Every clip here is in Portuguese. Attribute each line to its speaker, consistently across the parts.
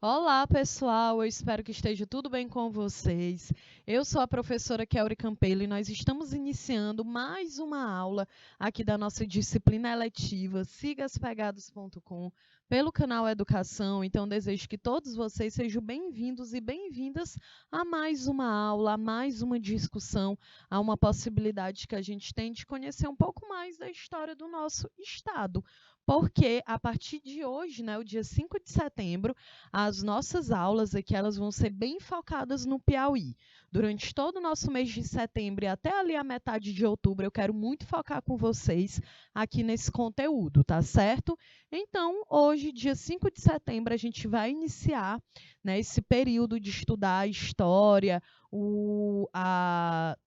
Speaker 1: Olá, pessoal. Eu espero que esteja tudo bem com vocês. Eu sou a professora Kelly Campelo e nós estamos iniciando mais uma aula aqui da nossa disciplina eletiva sigaspegados.com pelo canal Educação. Então, desejo que todos vocês sejam bem-vindos e bem-vindas a mais uma aula, a mais uma discussão, a uma possibilidade que a gente tem de conhecer um pouco mais da história do nosso estado. Porque a partir de hoje, né, o dia 5 de setembro, as nossas aulas aqui, elas vão ser bem focadas no Piauí. Durante todo o nosso mês de setembro e até ali a metade de outubro, eu quero muito focar com vocês aqui nesse conteúdo, tá certo? Então, hoje, dia 5 de setembro, a gente vai iniciar, né, esse período de estudar a história,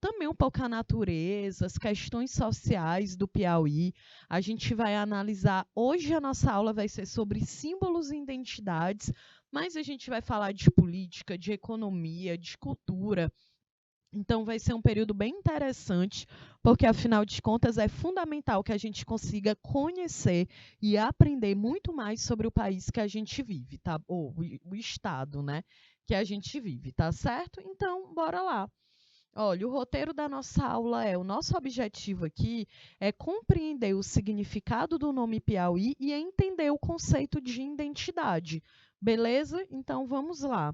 Speaker 1: também um pouco a natureza, as questões sociais do Piauí. A gente vai analisar, hoje a nossa aula vai ser sobre símbolos e identidades, mas a gente vai falar de política, de economia, de cultura. Então, vai ser um período bem interessante, porque, afinal de contas, é fundamental que a gente consiga conhecer e aprender muito mais sobre o país que a gente vive, tá? Ou o estado, né? Que a gente vive, tá certo? Então, bora lá. Olha, o roteiro da nossa aula o nosso objetivo aqui é compreender o significado do nome Piauí e entender o conceito de identidade. Beleza? Então vamos lá.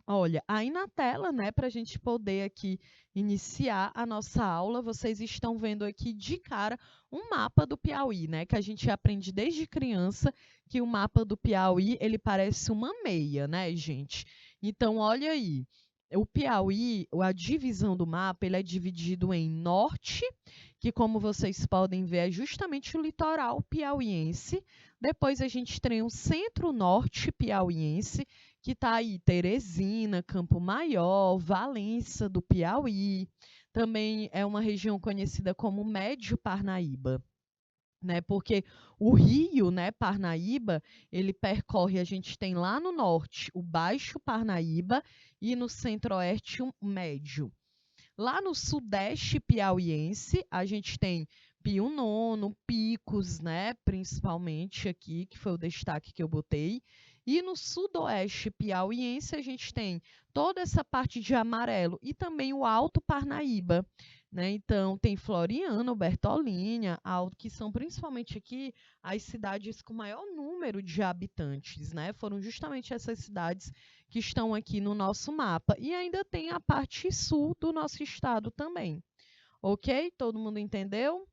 Speaker 1: Olha, aí na tela, né, para a gente poder aqui iniciar a nossa aula, vocês estão vendo aqui de cara um mapa do Piauí, né, que a gente aprende desde criança que o mapa do Piauí, ele parece uma meia, né, gente? Então, olha aí, o Piauí, a divisão do mapa, ele é dividido em norte, que como vocês podem ver é justamente o litoral piauiense. Depois a gente tem o centro-norte piauiense, que está aí Teresina, Campo Maior, Valença do Piauí. Também é uma região conhecida como Médio Parnaíba, né? Porque o rio, né, Parnaíba, ele percorre, a gente tem lá no norte o Baixo Parnaíba e no centro-oeste o Médio. Lá no sudeste piauiense, a gente tem Pio Nono, Picos, né, principalmente aqui, que foi o destaque que eu botei. E no sudoeste piauiense, a gente tem toda essa parte de amarelo e também o Alto Parnaíba, né? Então, tem Floriano, Bertolínia, Alto, que são principalmente aqui as cidades com maior número de habitantes, né? Foram justamente essas cidades que estão aqui no nosso mapa. E ainda tem a parte sul do nosso estado também. Ok? Todo mundo entendeu?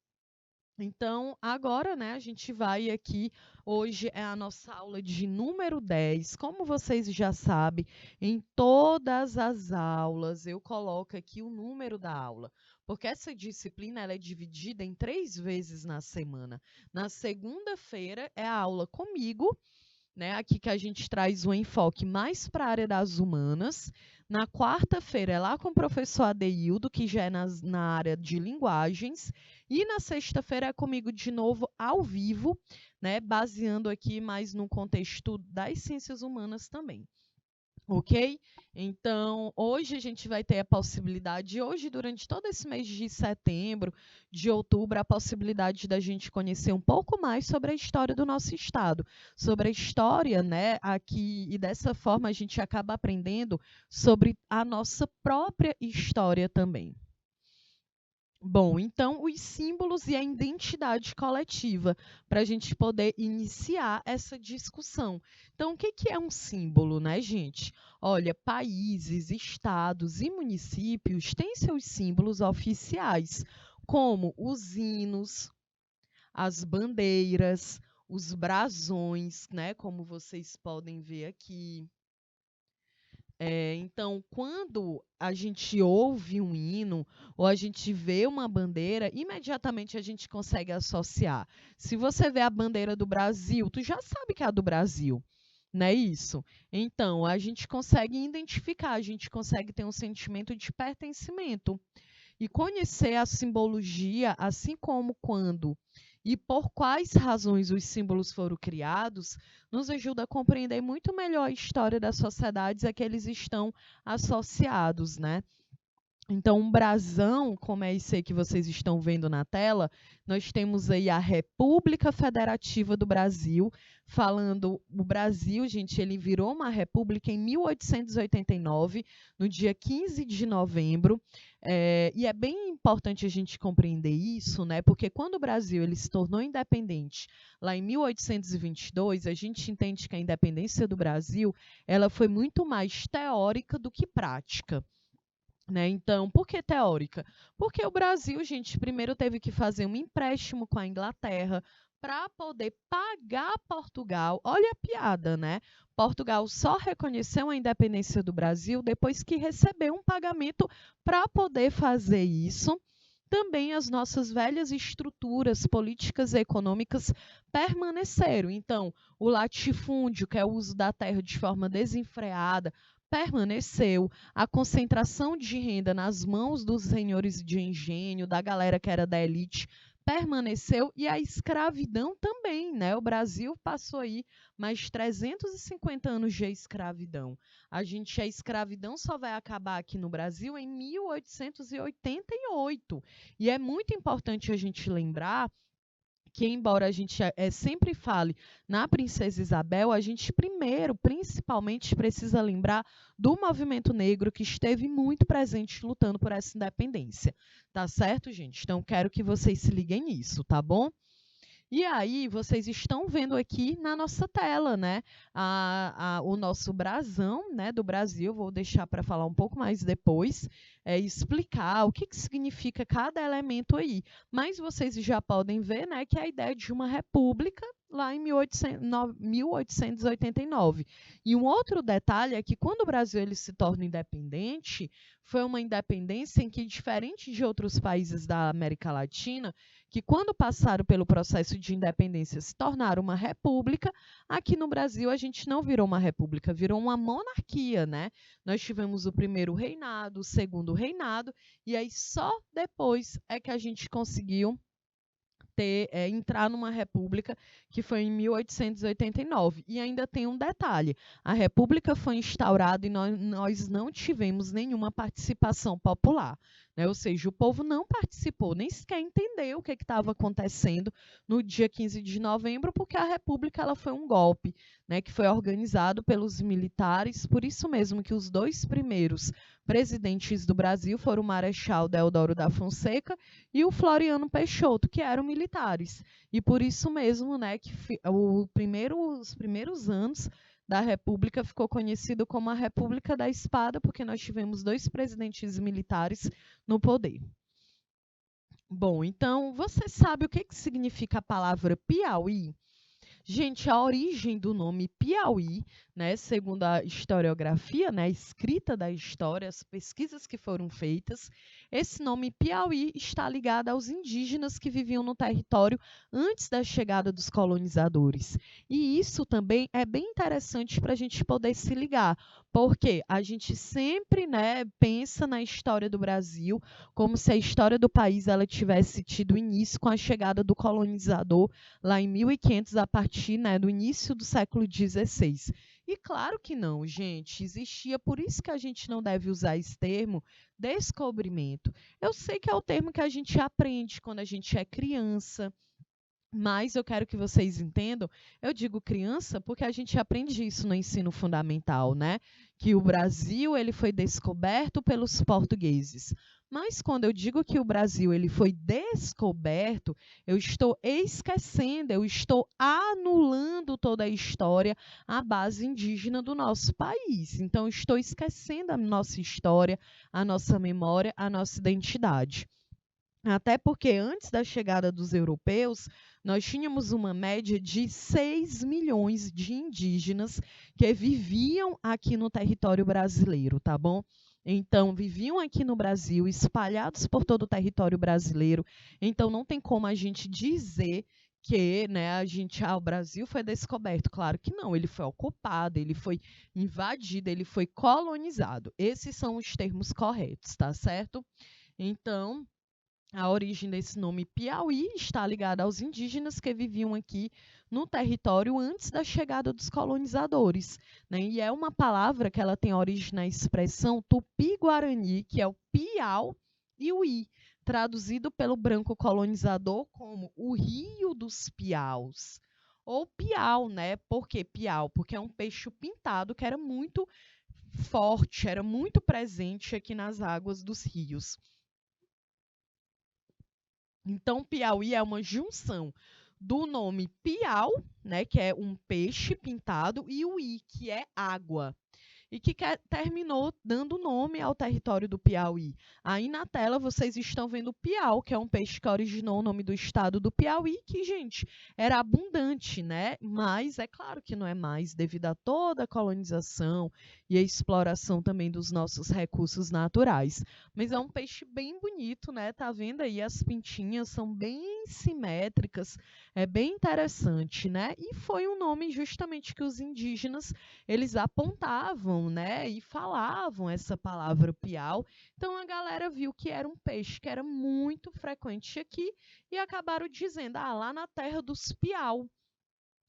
Speaker 1: Então, agora, né, a gente vai aqui. Hoje é a nossa aula de número 10. Como vocês já sabem, em todas as aulas eu coloco aqui o número da aula, porque essa disciplina ela é dividida em 3 vezes na semana. Na segunda-feira é a aula comigo, né? Aqui que a gente traz um enfoque mais para a área das humanas. Na quarta-feira é lá com o professor Adeildo, que já é na área de linguagens. E na sexta-feira é comigo de novo ao vivo, né? Baseando aqui mais no contexto das ciências humanas também. Ok? Então, hoje a gente vai ter a possibilidade, hoje, durante todo esse mês de setembro, de outubro, a possibilidade da gente conhecer um pouco mais sobre a história do nosso estado, sobre a história, né, aqui, e dessa forma a gente acaba aprendendo sobre a nossa própria história também. Bom, então, os símbolos e a identidade coletiva, para a gente poder iniciar essa discussão. Então, o que que é um símbolo, né, gente? Olha, países, estados e municípios têm seus símbolos oficiais, como os hinos, as bandeiras, os brasões, né, como vocês podem ver aqui. Então, quando a gente ouve um hino ou a gente vê uma bandeira, imediatamente a gente consegue associar. Se você vê a bandeira do Brasil, tu já sabe que é a do Brasil, não é isso? Então, a gente consegue identificar, a gente consegue ter um sentimento de pertencimento. E conhecer a simbologia, assim como quando e por quais razões os símbolos foram criados, nos ajuda a compreender muito melhor a história das sociedades a que eles estão associados, né? Então, um brasão, como é esse aí que vocês estão vendo na tela, nós temos aí a República Federativa do Brasil, falando o Brasil, gente, ele virou uma república em 1889, no dia 15 de novembro, e é bem importante a gente compreender isso, né? Porque quando o Brasil ele se tornou independente, lá em 1822, a gente entende que a independência do Brasil, ela foi muito mais teórica do que prática. Né? Então, por que teórica? Porque o Brasil, gente, primeiro teve que fazer um empréstimo com a Inglaterra para poder pagar Portugal. Olha a piada, né? Portugal só reconheceu a independência do Brasil depois que recebeu um pagamento para poder fazer isso. Também as nossas velhas estruturas políticas e econômicas permaneceram. Então, o latifúndio, que é o uso da terra de forma desenfreada, permaneceu. A concentração de renda nas mãos dos senhores de engenho, da galera que era da elite, permaneceu, e a escravidão também, né? O Brasil passou aí mais 350 anos de escravidão. A escravidão só vai acabar aqui no Brasil em 1888. E é muito importante a gente lembrar que, embora a gente sempre fale na Princesa Isabel, a gente primeiro, principalmente, precisa lembrar do movimento negro que esteve muito presente lutando por essa independência. Tá certo, gente? Então, quero que vocês se liguem nisso, tá bom? E aí, vocês estão vendo aqui na nossa tela, né, o nosso brasão, né, do Brasil. Vou deixar para falar um pouco mais depois, explicar o que significa cada elemento aí. Mas vocês já podem ver, né, que é a ideia de uma república lá em 1889. E um outro detalhe é que quando o Brasil ele se torna independente, foi uma independência em que, diferente de outros países da América Latina, que quando passaram pelo processo de independência se tornaram uma república, aqui no Brasil a gente não virou uma república, virou uma monarquia, né? Nós tivemos o primeiro reinado, o segundo reinado, e aí só depois é que a gente conseguiu entrar numa república, que foi em 1889. E ainda tem um detalhe: a república foi instaurada e nós não tivemos nenhuma participação popular. Né? Ou seja, o povo não participou, nem sequer entendeu o que estava acontecendo no dia 15 de novembro, porque a república ela foi um golpe, né, que foi organizado pelos militares. Por isso mesmo que os dois primeiros presidentes do Brasil foram o Marechal Deodoro da Fonseca e o Floriano Peixoto, que eram militares. E por isso mesmo, né, que os primeiros anos da República ficou conhecido como a República da Espada, porque nós tivemos dois presidentes militares no poder. Bom, então, você sabe o que significa a palavra Piauí? Gente, a origem do nome Piauí, né, segundo a historiografia, né, a escrita da história, as pesquisas que foram feitas, esse nome Piauí está ligado aos indígenas que viviam no território antes da chegada dos colonizadores. E isso também é bem interessante para a gente poder se ligar, porque a gente sempre, né, pensa na história do Brasil como se a história do país ela tivesse tido início com a chegada do colonizador lá em 1500, a partir, né, do início do século XVI. E claro que não, gente, existia, por isso que a gente não deve usar esse termo, descobrimento. Eu sei que é o termo que a gente aprende quando a gente é criança, mas eu quero que vocês entendam, eu digo criança porque a gente aprende isso no ensino fundamental, né? Que o Brasil ele foi descoberto pelos portugueses. Mas quando eu digo que o Brasil ele foi descoberto, eu estou esquecendo, eu estou anulando toda a história, a base indígena do nosso país. Então, eu estou esquecendo a nossa história, a nossa memória, a nossa identidade. Até porque antes da chegada dos europeus, nós tínhamos uma média de 6 milhões de indígenas que viviam aqui no território brasileiro, tá bom? Então, viviam aqui no Brasil, espalhados por todo o território brasileiro. Então, não tem como a gente dizer que, né, o Brasil foi descoberto. Claro que não, ele foi ocupado, ele foi invadido, ele foi colonizado. Esses são os termos corretos, tá certo? Então, A origem desse nome Piauí está ligada aos indígenas que viviam aqui no território antes da chegada dos colonizadores, né? E é uma palavra que ela tem origem na expressão tupi-guarani, que é o piau e o i, traduzido pelo branco colonizador como o Rio dos Piaus. Ou piau, né? Por que piau? Porque é um peixe pintado que era muito forte, era muito presente aqui nas águas dos rios. Então, Piauí é uma junção do nome Piau, né, que é um peixe pintado, e o I, que é água, e que terminou dando nome ao território do Piauí. Aí na tela vocês estão vendo o piau, que é um peixe que originou o nome do estado do Piauí, que, gente, era abundante, né? Mas é claro que não é mais, devido a toda a colonização e a exploração também dos nossos recursos naturais. Mas é um peixe bem bonito, né? Tá vendo aí? As pintinhas são bem simétricas, é bem interessante, né? E foi um nome justamente que os indígenas eles apontavam, né, e falavam essa palavra piau. Então a galera viu que era um peixe que era muito frequente aqui e acabaram dizendo, lá na terra dos piau.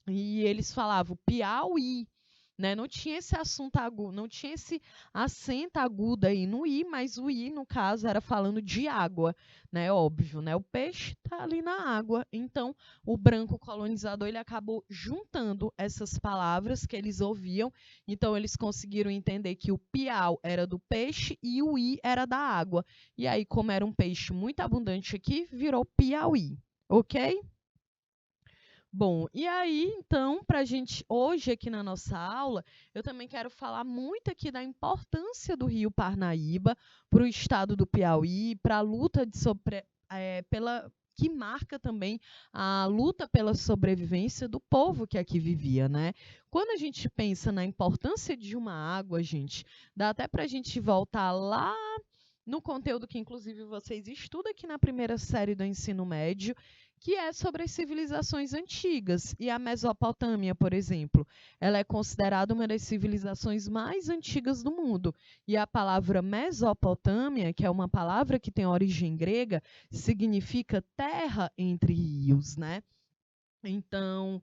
Speaker 1: E eles falavam Piauí, né? Não tinha esse assunto agudo, não tinha esse acento agudo aí no i, mas o i, no caso, era falando de água, né? Óbvio, né? O peixe está ali na água. Então, o branco colonizador ele acabou juntando essas palavras que eles ouviam. Então, eles conseguiram entender que o piau era do peixe e o i era da água. E aí, como era um peixe muito abundante aqui, virou Piauí, ok? Bom, e aí, então, para a gente, hoje aqui na nossa aula, eu também quero falar muito aqui da importância do Rio Parnaíba para o estado do Piauí, para a luta que marca também a luta pela sobrevivência do povo que aqui vivia, né? Quando a gente pensa na importância de uma água, gente, dá até para a gente voltar lá no conteúdo que, inclusive, vocês estudam aqui na primeira série do ensino médio, que é sobre as civilizações antigas. E a Mesopotâmia, por exemplo, ela é considerada uma das civilizações mais antigas do mundo. E a palavra Mesopotâmia, que é uma palavra que tem origem grega, significa terra entre rios, né? Então,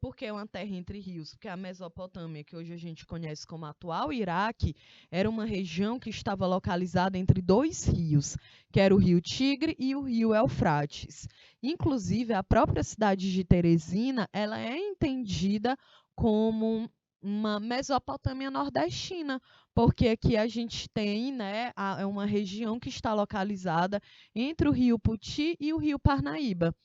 Speaker 1: por que uma terra entre rios? Porque a Mesopotâmia, que hoje a gente conhece como atual Iraque, era uma região que estava localizada entre dois rios, que era o rio Tigre e o rio Eufrates. Inclusive, a própria cidade de Teresina, ela é entendida como uma Mesopotâmia nordestina, porque aqui a gente tem, né, é uma região que está localizada entre o rio Puti e o rio Parnaíba.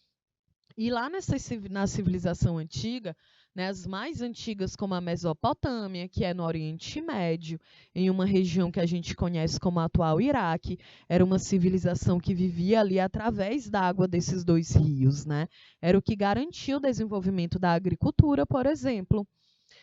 Speaker 1: E lá na civilização antiga, né, as mais antigas, como a Mesopotâmia, que é no Oriente Médio, em uma região que a gente conhece como a atual Iraque, era uma civilização que vivia ali através da água desses dois rios, né? Era o que garantia o desenvolvimento da agricultura, por exemplo.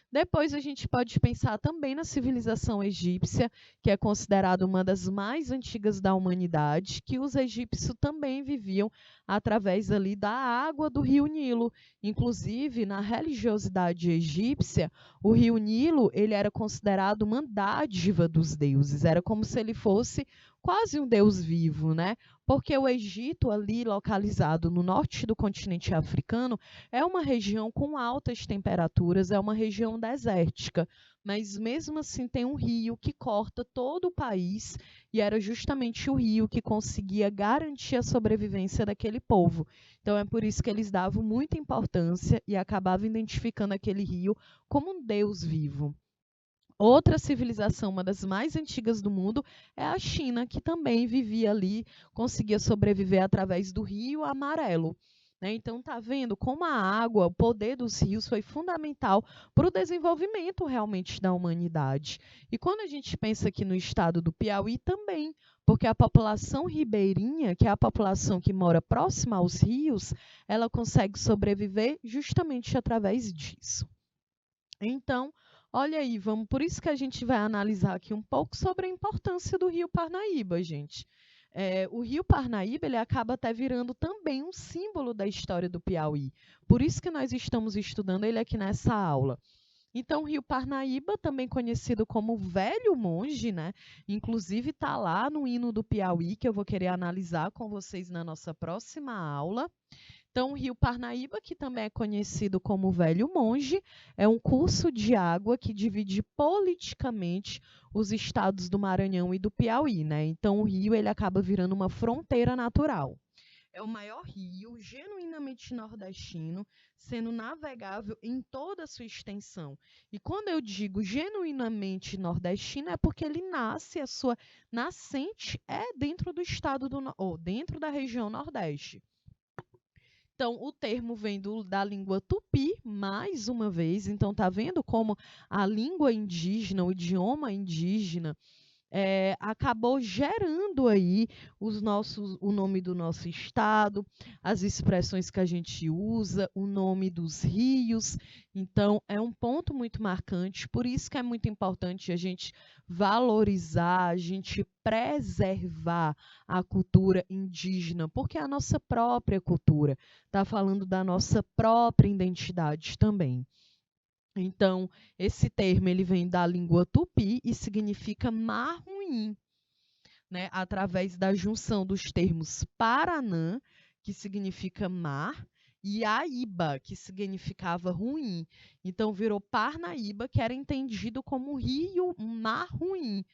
Speaker 1: Depois a gente pode pensar também na civilização egípcia, que é considerada uma das mais antigas da humanidade, que os egípcios também viviam através ali da água do rio Nilo. Inclusive, na religiosidade egípcia, o rio Nilo ele era considerado uma dádiva dos deuses, era como se ele fosse quase um deus vivo, né? Porque o Egito, ali localizado no norte do continente africano, é uma região com altas temperaturas, é uma região desértica, mas mesmo assim tem um rio que corta todo o país e era justamente o rio que conseguia garantir a sobrevivência daquele povo. Então é por isso que eles davam muita importância e acabavam identificando aquele rio como um deus vivo. Outra civilização, uma das mais antigas do mundo, é a China, que também vivia ali, conseguia sobreviver através do Rio Amarelo. Né? Então, tá vendo como a água, o poder dos rios foi fundamental para o desenvolvimento realmente da humanidade. E quando a gente pensa aqui no estado do Piauí também, porque a população ribeirinha, que é a população que mora próxima aos rios, ela consegue sobreviver justamente através disso. Então, olha aí, por isso que a gente vai analisar aqui um pouco sobre a importância do Rio Parnaíba, gente. O Rio Parnaíba ele acaba até virando também um símbolo da história do Piauí. Por isso que nós estamos estudando ele aqui nessa aula. Então, o Rio Parnaíba, também conhecido como Velho Monge, né? Inclusive está lá no hino do Piauí, que eu vou querer analisar com vocês na nossa próxima aula. Então, o Rio Parnaíba, que também é conhecido como Velho Monge, é um curso de água que divide politicamente os estados do Maranhão e do Piauí, né? Então, o rio ele acaba virando uma fronteira natural. É o maior rio genuinamente nordestino, sendo navegável em toda a sua extensão. E quando eu digo genuinamente nordestino, é porque ele nasce, a sua nascente é dentro do estado ou dentro da região Nordeste. Então, o termo vem da língua tupi, mais uma vez. Então, tá vendo como a língua indígena, o idioma indígena, acabou gerando aí o nome do nosso estado, as expressões que a gente usa, o nome dos rios. Então, é um ponto muito marcante, por isso que é muito importante a gente valorizar, a gente preservar a cultura indígena, porque é a nossa própria cultura, está falando da nossa própria identidade também. Então, esse termo ele vem da língua tupi e significa mar ruim, né? Através da junção dos termos Paranã, que significa mar, e Aíba, que significava ruim. Então, virou Parnaíba, que era entendido como rio, mar ruim.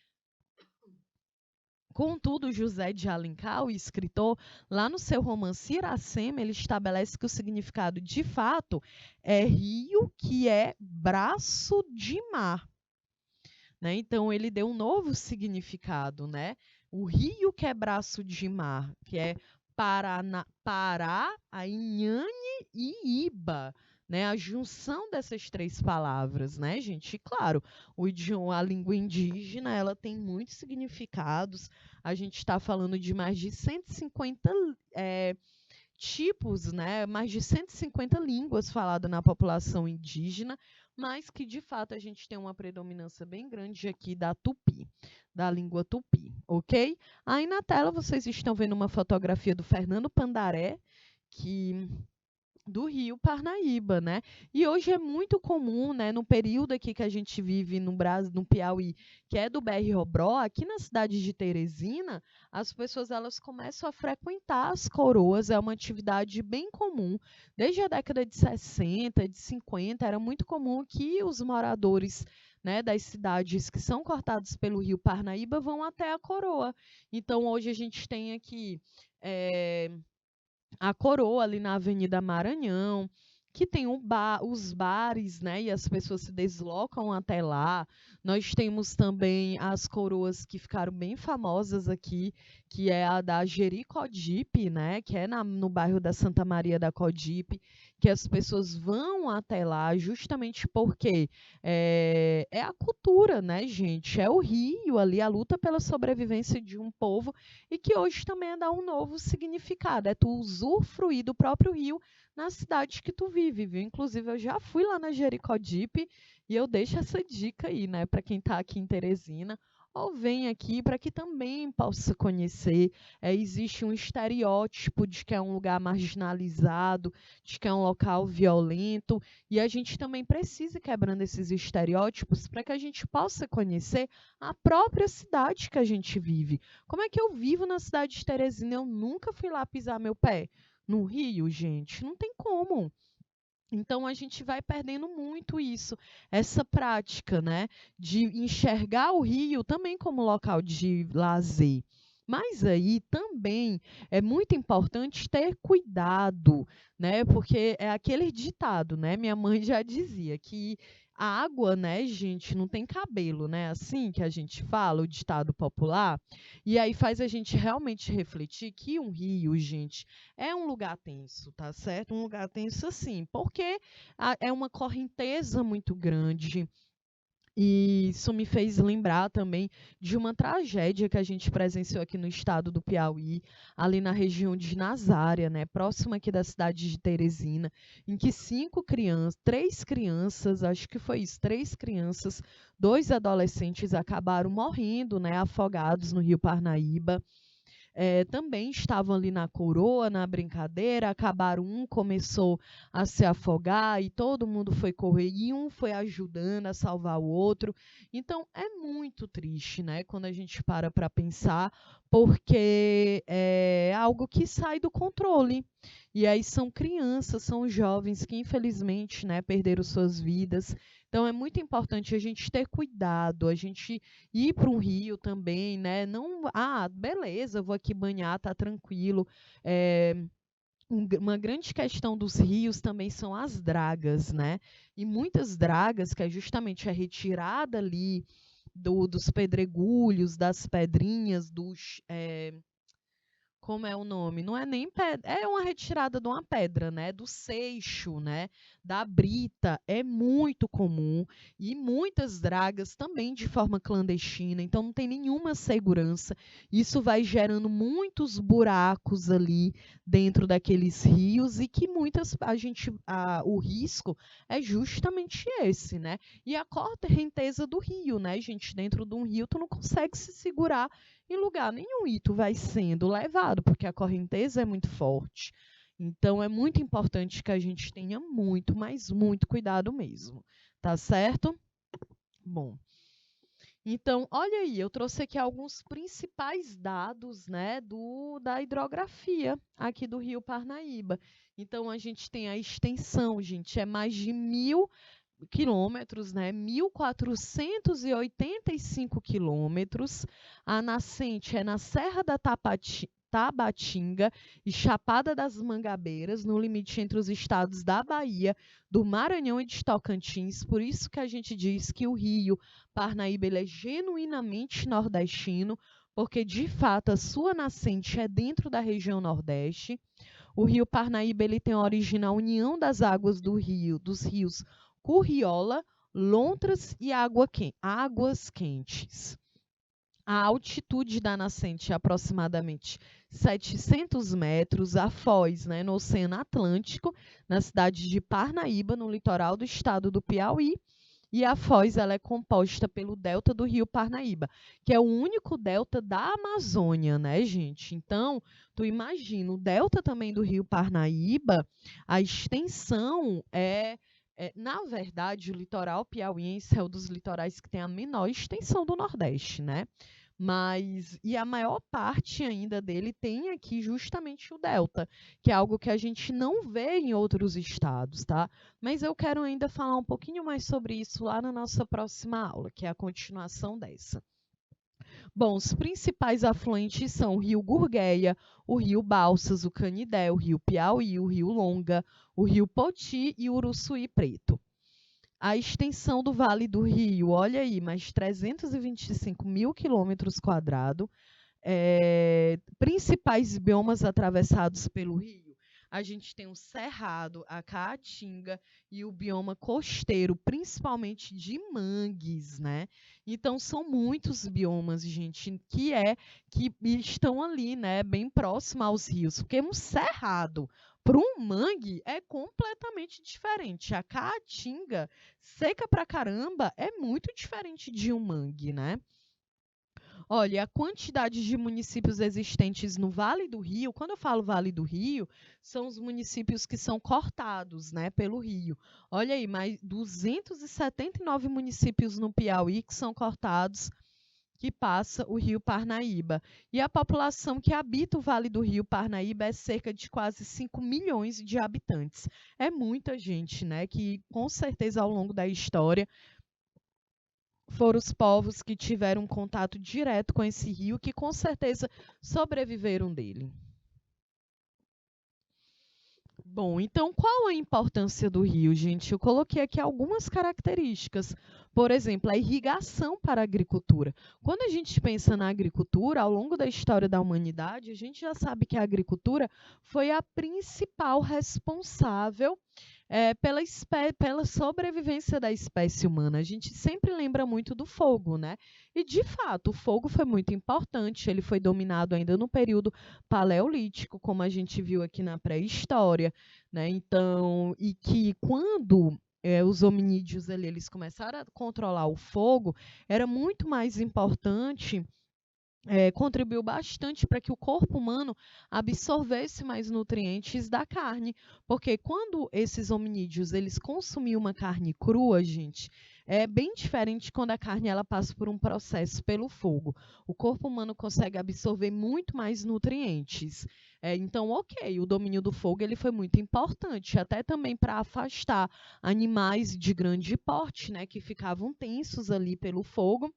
Speaker 1: Contudo, José de Alencar, o escritor, lá no seu romance Iracema, ele estabelece que o significado de fato é rio que é braço de mar. Né? Então, ele deu um novo significado. Né? O rio que é braço de mar, que é Pará, Inhane e Iba. Né, a junção dessas três palavras, né, gente? E claro, a língua indígena, ela tem muitos significados. A gente está falando de mais de 150 tipos, né, mais de 150 línguas faladas na população indígena, mas que de fato a gente tem uma predominância bem grande aqui da tupi, da língua tupi, ok? Aí na tela vocês estão vendo uma fotografia do Fernando Pandaré, do Rio Parnaíba, né? E hoje é muito comum, né, no período aqui que a gente vive no Brasil, no Piauí, que é do BR-Obró, aqui na cidade de Teresina, as pessoas elas começam a frequentar as coroas, é uma atividade bem comum. Desde a década de 60, de 50, era muito comum que os moradores, né, das cidades que são cortados pelo Rio Parnaíba vão até a coroa. Então, hoje a gente tem aqui a coroa ali na Avenida Maranhão, que tem os bares, né? E as pessoas se deslocam até lá. Nós temos também as coroas que ficaram bem famosas aqui, que é a da Jericodipe, né? Que é no bairro da Santa Maria da Codipe, que as pessoas vão até lá justamente porque é a cultura, né, gente? É o rio ali, a luta pela sobrevivência de um povo e que hoje também dá um novo significado. É tu usufruir do próprio rio na cidade que tu vive, viu? Inclusive, eu já fui lá na Jericodipe e eu deixo essa dica aí, né, para quem está aqui em Teresina, ou vem aqui para que também possa conhecer. Existe um estereótipo de que é um lugar marginalizado, de que é um local violento, e a gente também precisa ir quebrando esses estereótipos para que a gente possa conhecer a própria cidade que a gente vive. Como é que eu vivo na cidade de Teresina? Eu nunca fui lá pisar meu pé. No Rio, gente, não tem como. Então a gente vai perdendo muito isso, essa prática, né, de enxergar o rio também como local de lazer. Mas aí também é muito importante ter cuidado, né? Porque é aquele ditado, né? Minha mãe já dizia que a água, né, gente, não tem cabelo, né? Assim que a gente fala, o ditado popular. E aí faz a gente realmente refletir que um rio, gente, é um lugar tenso, tá certo? Um lugar tenso assim, porque é uma correnteza muito grande. E isso me fez lembrar também de uma tragédia que a gente presenciou aqui no estado do Piauí, ali na região de Nazária, né, próxima aqui da cidade de Teresina, em que três crianças, acho que foi isso, 3 crianças, 2 adolescentes acabaram morrendo, né, afogados no Rio Parnaíba. também estavam ali na coroa, na brincadeira, acabaram, um começou a se afogar e todo mundo foi correr e um foi ajudando a salvar o outro. Então é muito triste, né, quando a gente para pensar, porque é algo que sai do controle. E aí são crianças, são jovens que infelizmente, né, perderam suas vidas. Então é muito importante a gente ter cuidado, a gente ir para um rio também, né? Não, beleza, eu vou aqui banhar, tá tranquilo. Uma grande questão dos rios também são as dragas, né? E muitas dragas, que é justamente a retirada ali dos pedregulhos, das pedrinhas, como é o nome? Não é nem pedra, é uma retirada de uma pedra, né? Do seixo, né? Da brita, é muito comum e muitas dragas também de forma clandestina, então não tem nenhuma segurança. Isso vai gerando muitos buracos ali dentro daqueles rios e que o risco é justamente esse, né? E a correnteza do rio, né, gente? Dentro de um rio tu não consegue se segurar em lugar nenhum e tu vai sendo levado, porque a correnteza é muito forte. Então é muito importante que a gente tenha muito, mas muito cuidado mesmo, tá certo? Bom, então olha aí, eu trouxe aqui alguns principais dados, né, da hidrografia aqui do Rio Parnaíba. Então a gente tem a extensão, gente, é mais de 1.000 quilômetros, né? 1.485 quilômetros. A nascente é na Serra da Tabatinga e Chapada das Mangabeiras, no limite entre os estados da Bahia, do Maranhão e de Tocantins. Por isso que a gente diz que o Rio Parnaíba ele é genuinamente nordestino, porque de fato a sua nascente é dentro da região Nordeste. O Rio Parnaíba ele tem origem na união das águas dos rios Curriola, Lontras e Águas Quentes. A altitude da nascente é aproximadamente 700 metros, a foz, né, no Oceano Atlântico, na cidade de Parnaíba, no litoral do estado do Piauí. E a foz ela é composta pelo delta do Rio Parnaíba, que é o único delta da Amazônia, né, gente? Então, tu imagina, o delta também do Rio Parnaíba, a extensão na verdade, o litoral piauiense é um dos litorais que tem a menor extensão do Nordeste, né? E a maior parte ainda dele tem aqui justamente o delta, que é algo que a gente não vê em outros estados, tá? Mas eu quero ainda falar um pouquinho mais sobre isso lá na nossa próxima aula, que é a continuação dessa. Bom, os principais afluentes são o Rio Gurgueia, o Rio Balsas, o Canidé, o Rio Piauí, o Rio Longa, o Rio Poti e o Uruçuí Preto. A extensão do Vale do Rio, olha aí, mais 325 mil quilômetros quadrados. Principais biomas atravessados pelo rio. A gente tem o Cerrado, a Caatinga e o bioma costeiro, principalmente de mangues, né? Então são muitos biomas, gente, que estão ali, né, bem próximo aos rios, porque um cerrado para um mangue é completamente diferente. A Caatinga, seca pra caramba, é muito diferente de um mangue, né? Olha, a quantidade de municípios existentes no Vale do Rio, quando eu falo Vale do Rio, são os municípios que são cortados, né, pelo rio. Olha aí, mais 279 municípios no Piauí que são cortados, que passa o Rio Parnaíba. E a população que habita o Vale do Rio Parnaíba é cerca de quase 5 milhões de habitantes. É muita gente, né, que com certeza ao longo da história foram os povos que tiveram contato direto com esse rio, que com certeza sobreviveram dele. Bom, então qual a importância do rio, gente? Eu coloquei aqui algumas características. Por exemplo, a irrigação para a agricultura. Quando a gente pensa na agricultura, ao longo da história da humanidade, a gente já sabe que a agricultura foi a principal responsável pela sobrevivência da espécie humana. A gente sempre lembra muito do fogo, né? E, de fato, o fogo foi muito importante. Ele foi dominado ainda no período paleolítico, como a gente viu aqui na pré-história, né? Então, e que quando os hominídeos ali, eles começaram a controlar o fogo, era muito mais importante contribuiu bastante para que o corpo humano absorvesse mais nutrientes da carne, porque quando esses hominídeos eles consumiam uma carne crua, gente, é bem diferente quando a carne ela passa por um processo pelo fogo. O corpo humano consegue absorver muito mais nutrientes. Então, ok, o domínio do fogo ele foi muito importante, até também para afastar animais de grande porte, né, que ficavam tensos ali pelo fogo.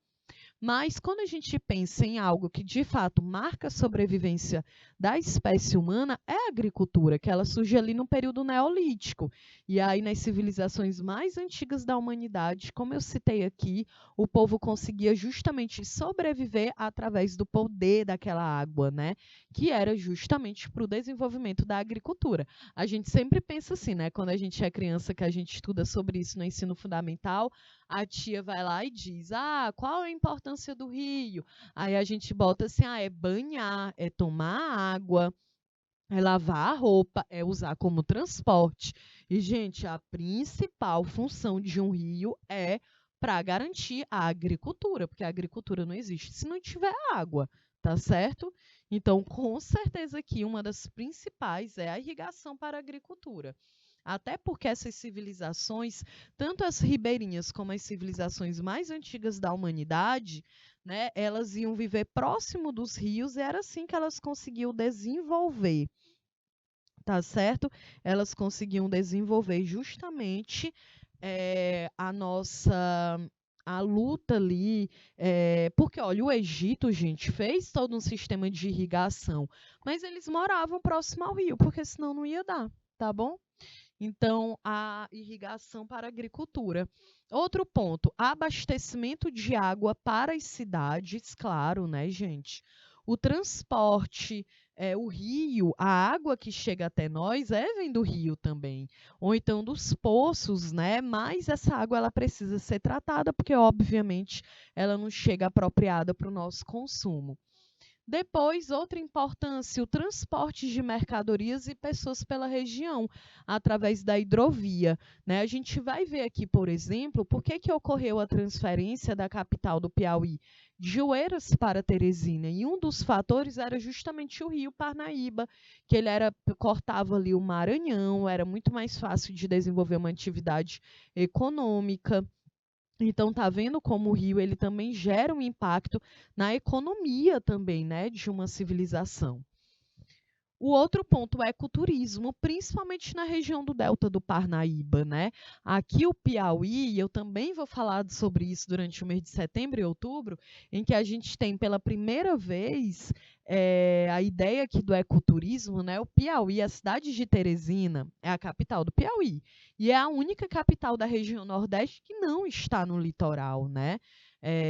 Speaker 1: Mas quando a gente pensa em algo que de fato marca a sobrevivência da espécie humana, é a agricultura, que ela surge ali no período neolítico. E aí, nas civilizações mais antigas da humanidade, como eu citei aqui, o povo conseguia justamente sobreviver através do poder daquela água, né? Que era justamente para o desenvolvimento da agricultura. A gente sempre pensa assim, né? Quando a gente é criança, que a gente estuda sobre isso no ensino fundamental, a tia vai lá e diz: Ah, qual é a importância do rio? Aí a gente bota assim: Ah, é banhar, é tomar água, é lavar a roupa, é usar como transporte. E, gente, a principal função de um rio é para garantir a agricultura, porque a agricultura não existe se não tiver água, tá certo? Então, com certeza aqui uma das principais é a irrigação para a agricultura. Até porque essas civilizações, tanto as ribeirinhas como as civilizações mais antigas da humanidade, né, elas iam viver próximo dos rios e era assim que elas conseguiam desenvolver, tá certo? Elas conseguiam desenvolver justamente a nossa a luta ali, porque olha, o Egito, gente, fez todo um sistema de irrigação, mas eles moravam próximo ao rio, porque senão não ia dar, tá bom? Então, a irrigação para a agricultura. Outro ponto, abastecimento de água para as cidades, claro, né, gente? O transporte, o rio, a água que chega até nós vem do rio também, ou então dos poços, né? Mas essa água ela precisa ser tratada, porque obviamente ela não chega apropriada para o nosso consumo. Depois, outra importância, o transporte de mercadorias e pessoas pela região, através da hidrovia, né? A gente vai ver aqui, por exemplo, por que ocorreu a transferência da capital do Piauí de Oeiras para Teresina. E um dos fatores era justamente o rio Parnaíba, que cortava ali o Maranhão, era muito mais fácil de desenvolver uma atividade econômica. Então, tá vendo como o rio ele também gera um impacto na economia também, né, de uma civilização. O outro ponto é ecoturismo, principalmente na região do Delta do Parnaíba, né? Aqui o Piauí, eu também vou falar sobre isso durante o mês de setembro e outubro, em que a gente tem pela primeira vez a ideia aqui do ecoturismo, né? O Piauí, a cidade de Teresina, é a capital do Piauí e é a única capital da região Nordeste que não está no litoral, né?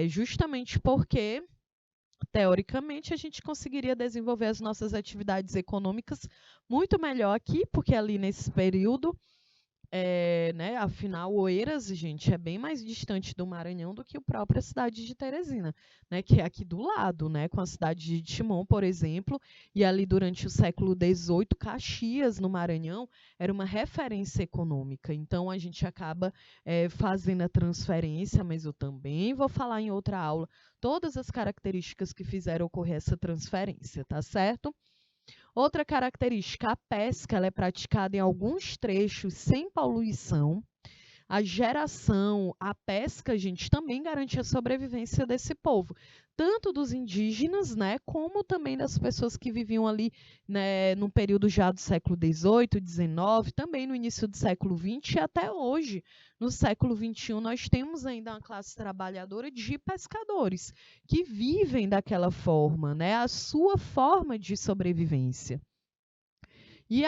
Speaker 1: Justamente porque teoricamente, a gente conseguiria desenvolver as nossas atividades econômicas muito melhor aqui, porque ali nesse período, né, afinal, Oeiras, gente, é bem mais distante do Maranhão do que a própria cidade de Teresina, né, que é aqui do lado, né, com a cidade de Timon, por exemplo, e ali durante o século XVIII, Caxias, no Maranhão, era uma referência econômica. Então, a gente acaba fazendo a transferência, mas eu também vou falar em outra aula todas as características que fizeram ocorrer essa transferência, tá certo? Outra característica, a pesca, ela é praticada em alguns trechos sem poluição. A geração, a pesca, gente, também garante a sobrevivência desse povo, tanto dos indígenas, né, como também das pessoas que viviam ali, né, no período já do século XVIII, XIX, também no início do século XX e até hoje, no século XXI, nós temos ainda uma classe trabalhadora de pescadores que vivem daquela forma, né, a sua forma de sobrevivência. E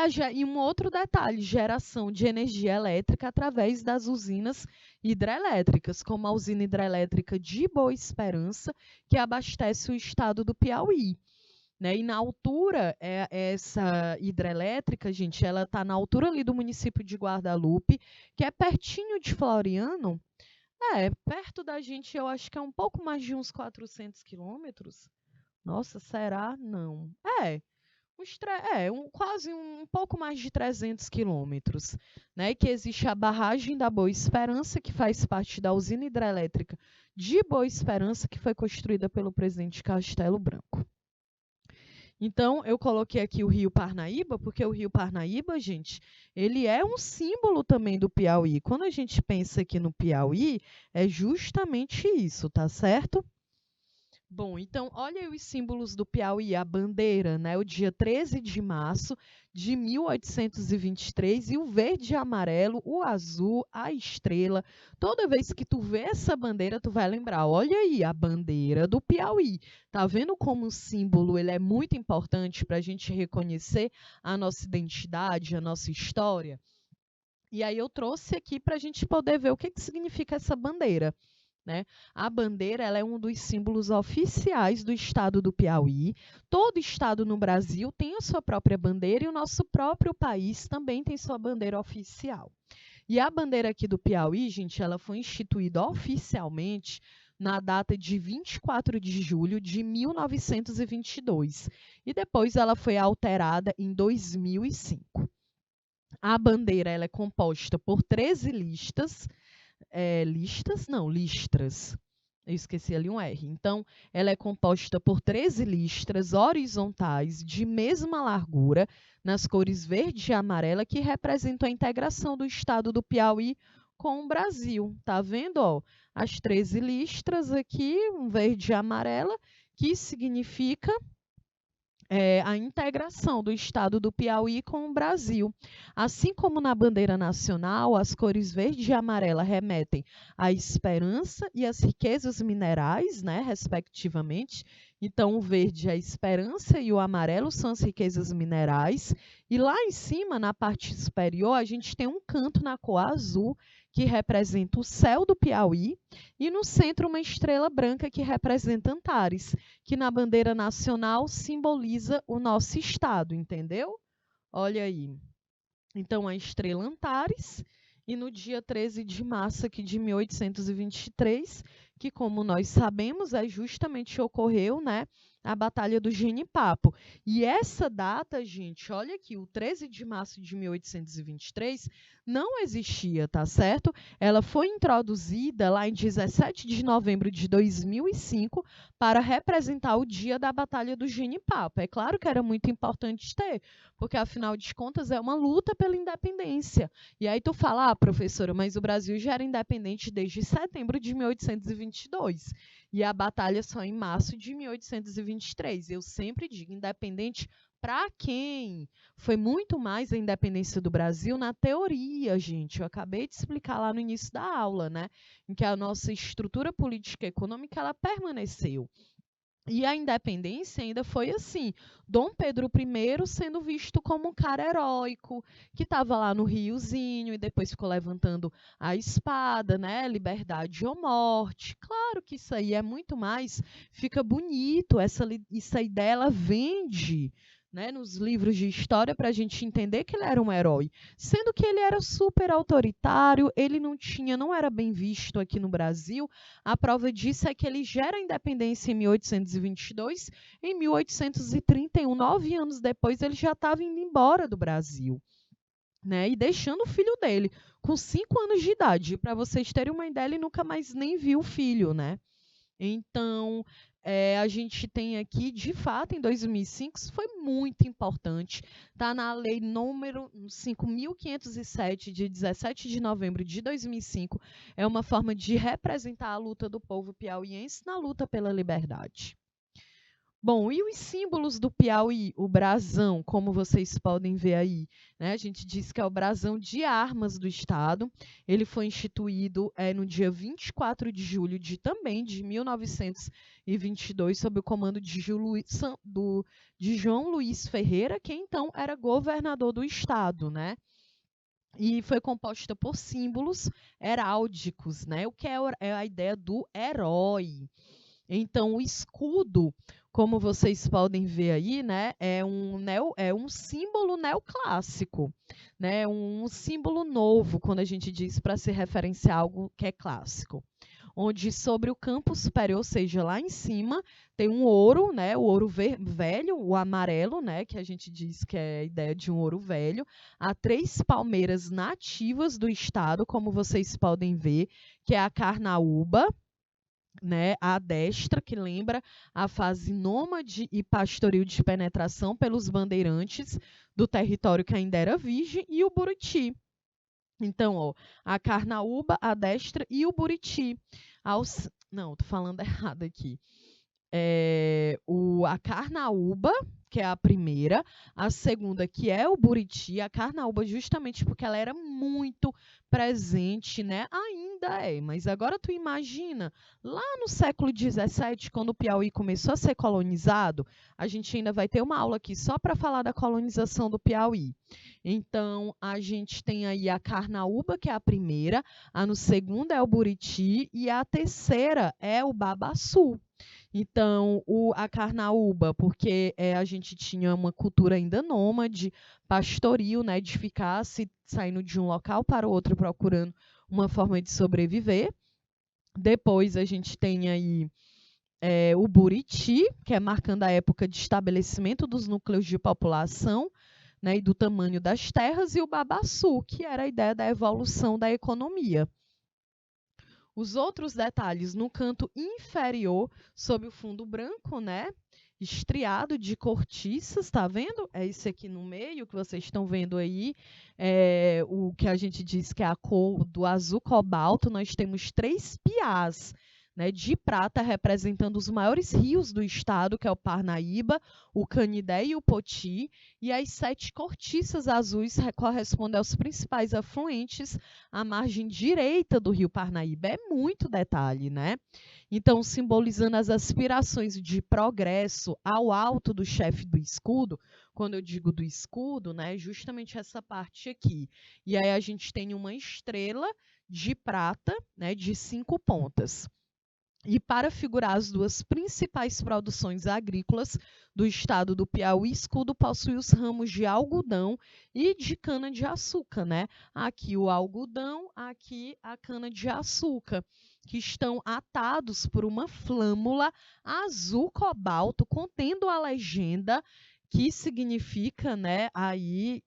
Speaker 1: um outro detalhe, geração de energia elétrica através das usinas hidrelétricas, como a usina hidrelétrica de Boa Esperança, que abastece o estado do Piauí. Né? E na altura, essa hidrelétrica, gente, ela está na altura ali do município de Guadalupe, que é pertinho de Floriano. Perto da gente, eu acho que é um pouco mais de uns 400 quilômetros. Nossa, será? Não. quase um pouco mais de 300 quilômetros, né? Que existe a barragem da Boa Esperança, que faz parte da usina hidrelétrica de Boa Esperança, que foi construída pelo presidente Castelo Branco. Então, eu coloquei aqui o Rio Parnaíba, porque o Rio Parnaíba, gente, ele é um símbolo também do Piauí. Quando a gente pensa aqui no Piauí, é justamente isso, tá certo? Bom, então, olha aí os símbolos do Piauí, a bandeira, né? O dia 13 de março de 1823, e o verde e amarelo, o azul, a estrela. Toda vez que tu vê essa bandeira, tu vai lembrar, olha aí, a bandeira do Piauí. Tá vendo como o símbolo ele é muito importante para a gente reconhecer a nossa identidade, a nossa história? E aí eu trouxe aqui para a gente poder ver o que significa essa bandeira. Né? A bandeira ela é um dos símbolos oficiais do estado do Piauí. Todo estado no Brasil tem a sua própria bandeira e o nosso próprio país também tem sua bandeira oficial. E a bandeira aqui do Piauí, gente, ela foi instituída oficialmente na data de 24 de julho de 1922. E depois ela foi alterada em 2005. A bandeira ela é composta por 13 listras. Eu esqueci ali um R. Então, ela é composta por 13 listras horizontais de mesma largura, nas cores verde e amarela, que representam a integração do estado do Piauí com o Brasil. Tá vendo? Ó, as 13 listras aqui, um verde e amarela, que significa a integração do estado do Piauí com o Brasil. Assim como na bandeira nacional, as cores verde e amarela remetem à esperança e às riquezas minerais, né, respectivamente. Então, o verde é a esperança e o amarelo são as riquezas minerais. E lá em cima, na parte superior, a gente tem um canto na cor azul, que representa o céu do Piauí, e no centro uma estrela branca que representa Antares, que na bandeira nacional simboliza o nosso estado, entendeu? Olha aí. Então, a estrela Antares, e no dia 13 de março aqui de 1823, que como nós sabemos, justamente ocorreu, né, a Batalha do Genipapo. E essa data, gente, olha aqui, o 13 de março de 1823 não existia, tá certo? Ela foi introduzida lá em 17 de novembro de 2005 para representar o dia da Batalha do Genipapo. É claro que era muito importante ter, porque afinal de contas é uma luta pela independência. E aí tu fala, professora, mas o Brasil já era independente desde setembro de 1822 e a batalha só em março de 1823. Eu sempre digo, independente para quem? Foi muito mais a independência do Brasil na teoria, gente. Eu acabei de explicar lá no início da aula, né? Em que a nossa estrutura política e econômica ela permaneceu. E a independência ainda foi assim, Dom Pedro I sendo visto como um cara heróico, que estava lá no Riozinho e depois ficou levantando a espada, né? Liberdade ou morte. Claro que isso aí é muito mais, fica bonito, essa ideia ela vende, né, nos livros de história para a gente entender que ele era um herói. Sendo que ele era super autoritário, ele não era bem visto aqui no Brasil. A prova disso é que ele gera a independência em 1822, em 1831, 9 anos depois, ele já estava indo embora do Brasil, né? E deixando o filho dele com 5 anos de idade. Para vocês terem uma ideia, ele nunca mais nem viu o filho, né? Então, a gente tem aqui, de fato, em 2005, isso foi muito importante. Está na lei número 5.507, de 17 de novembro de 2005. É uma forma de representar a luta do povo piauiense na luta pela liberdade. Bom, e os símbolos do Piauí? O brasão, como vocês podem ver aí, né? A gente diz que é o brasão de armas do Estado. Ele foi instituído no dia 24 de julho também de 1922, sob o comando de João Luiz Ferreira, que então era governador do Estado, né? E foi composta por símbolos heráldicos, né? O que é a ideia do herói. Então, o escudo, como vocês podem ver aí, né, é um símbolo neoclássico, né, um símbolo novo, quando a gente diz para se referenciar a algo que é clássico. onde sobre o campo superior, ou seja, lá em cima, tem um ouro, né, o ouro velho, o amarelo, né, que a gente diz que é a ideia de um ouro velho. Há 3 palmeiras nativas do estado, como vocês podem ver, que é a carnaúba, né, a destra, que lembra a fase nômade e pastoril de penetração pelos bandeirantes do território que ainda era virgem, e o buriti. Então, ó, a carnaúba, a destra e o buriti. Não, tô falando errado aqui. A carnaúba, que é a primeira, a segunda, que é o buriti, a carnaúba justamente porque ela era muito presente, né? Ainda é, mas agora tu imagina, lá no século XVII, quando o Piauí começou a ser colonizado, a gente ainda vai ter uma aula aqui só para falar da colonização do Piauí. Então, a gente tem aí a carnaúba, que é a primeira, a segunda é o buriti e a terceira é o babaçu. Então, a carnaúba, porque a gente tinha uma cultura ainda nômade, pastoril, né, de ficar saindo de um local para o outro procurando uma forma de sobreviver. Depois a gente tem aí o buriti, que é marcando a época de estabelecimento dos núcleos de população, né, e do tamanho das terras, e o babaçu, que era a ideia da evolução da economia. Os outros detalhes no canto inferior, sob o fundo branco, né? Estriado de cortiças, tá vendo? É esse aqui no meio que vocês estão vendo aí, o que a gente diz que é a cor do azul cobalto. Nós temos 3 piás, né, de prata representando os maiores rios do estado, que é o Parnaíba, o Canidé e o Poti, e as 7 cortiças azuis correspondem aos principais afluentes à margem direita do rio Parnaíba. É muito detalhe, né? Então, simbolizando as aspirações de progresso ao alto do chefe do escudo. Quando eu digo do escudo, né, justamente essa parte aqui. E aí a gente tem uma estrela de prata, né, de 5 pontas. E para figurar as 2 principais produções agrícolas do estado do Piauí, escudo possui os ramos de algodão e de cana-de-açúcar, né? Aqui o algodão, aqui a cana-de-açúcar, que estão atados por uma flâmula azul cobalto, contendo a legenda que significa, né, aí...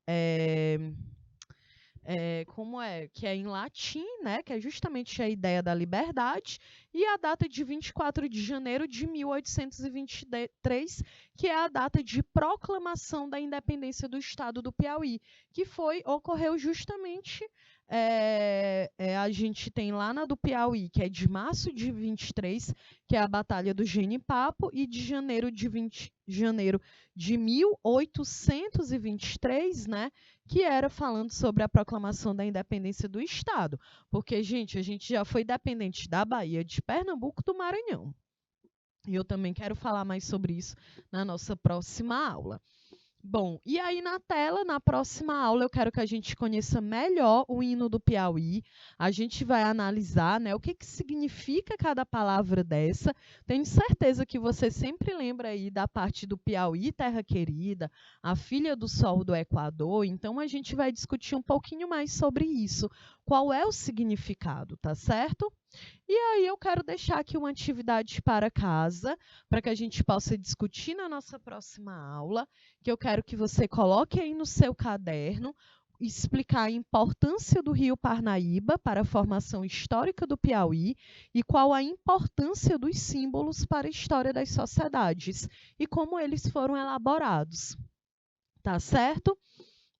Speaker 1: que é em latim, né, que é justamente a ideia da liberdade, e a data de 24 de janeiro de 1823, que é a data de proclamação da independência do estado do Piauí, que ocorreu justamente, a gente tem lá na do Piauí, que é de março de 23, que é a Batalha do Genipapo, e de janeiro de 1823, né, que era falando sobre a proclamação da independência do estado. Porque, gente, a gente já foi dependente da Bahia, de Pernambuco, do Maranhão. E eu também quero falar mais sobre isso na nossa próxima aula. Bom, e aí na tela, na próxima aula, eu quero que a gente conheça melhor o hino do Piauí. A gente vai analisar, né, o que significa cada palavra dessa. Tenho certeza que você sempre lembra aí da parte do Piauí, terra querida, a filha do sol do Equador. Então, a gente vai discutir um pouquinho mais sobre isso. Qual é o significado, tá certo? E aí eu quero deixar aqui uma atividade para casa, para que a gente possa discutir na nossa próxima aula, que eu quero que você coloque aí no seu caderno, explicar a importância do rio Parnaíba para a formação histórica do Piauí e qual a importância dos símbolos para a história das sociedades e como eles foram elaborados. Tá certo?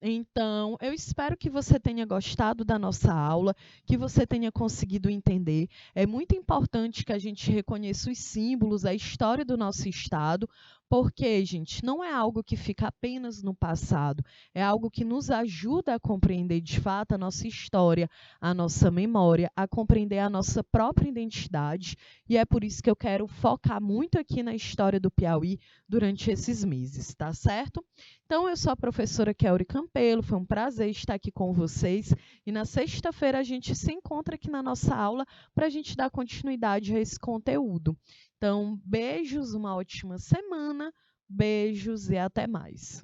Speaker 1: Então, eu espero que você tenha gostado da nossa aula, que você tenha conseguido entender. É muito importante que a gente reconheça os símbolos, a história do nosso estado, porque, gente, não é algo que fica apenas no passado, é algo que nos ajuda a compreender de fato a nossa história, a nossa memória, a compreender a nossa própria identidade, e é por isso que eu quero focar muito aqui na história do Piauí durante esses meses, tá certo? Então, eu sou a professora Kelly Campelo, foi um prazer estar aqui com vocês, e na sexta-feira a gente se encontra aqui na nossa aula para a gente dar continuidade a esse conteúdo. Então, beijos, uma ótima semana, beijos e até mais.